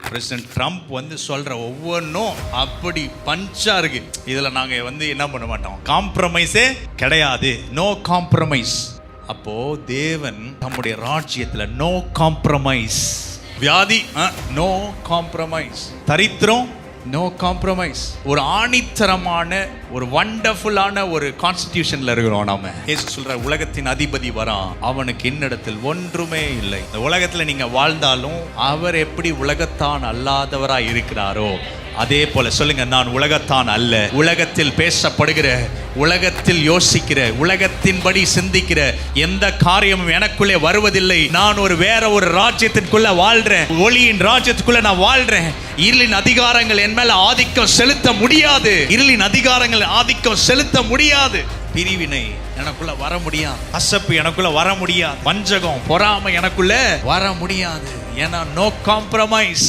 President Trump சொல்ற ஒவ்வொன்றும் அப்படி பஞ்சா இருக்கு. இதுல நாங்க என்ன பண்ண மாட்டோம், காம்ப்ரமைஸே கிடையாது. No compromise. அப்போ தேவன் நம்முடைய ராஜ்யத்துல நோ காம்ப்ரமைஸ். வியாதி நோ காம்ப்ரமைஸ். தரித்திரம் நோ காம்ப்ரமைஸ். ஒரு ஆணித்தரமான ஒரு வண்டர்ஃபுல்லான ஒரு கான்ஸ்டிடியூஷன்ல இருக்கிறோம் நாம. இயேசு சொல்ற உலகத்தின் அதிபதி வரான், அவனுக்கு என்னிடத்தில் ஒன்றுமே இல்லை. இந்த உலகத்துல நீங்க வாழ்ந்தாலும் அவர் எப்படி உலகத்தான் அல்லாதவராய் இருக்கிறாரோ அதே போல சொல்லுங்க, நான் உலகத்தான் அல்ல. உலகத்தில் பேசப்படுகிற, உலகத்தில் யோசிக்கிற, உலகத்தின்படி சிந்திக்கிற எந்த காரியமும் எனக்குள்ளே வருவதில்லை. நான் வேற ஒரு ராஜ்யத்திற்குள்ள வாழ்றேன். ஒளியின் ராஜ்யத்துக்குள்ள நான் வாழ்றேன். இருளின் அதிகாரங்கள் என் மேல ஆதிக்கம் செலுத்த முடியாது. இருளின் அதிகாரங்கள் ஆதிக்கம் செலுத்த முடியாது. பிரிவினை எனக்குள்ள வர முடியாது. கசப்பு எனக்குள்ள வர முடியாது. வஞ்சகம், பொறாமை எனக்குள்ள வர முடியாது. ஏன்னா நோ காம்ப்ரமைஸ்.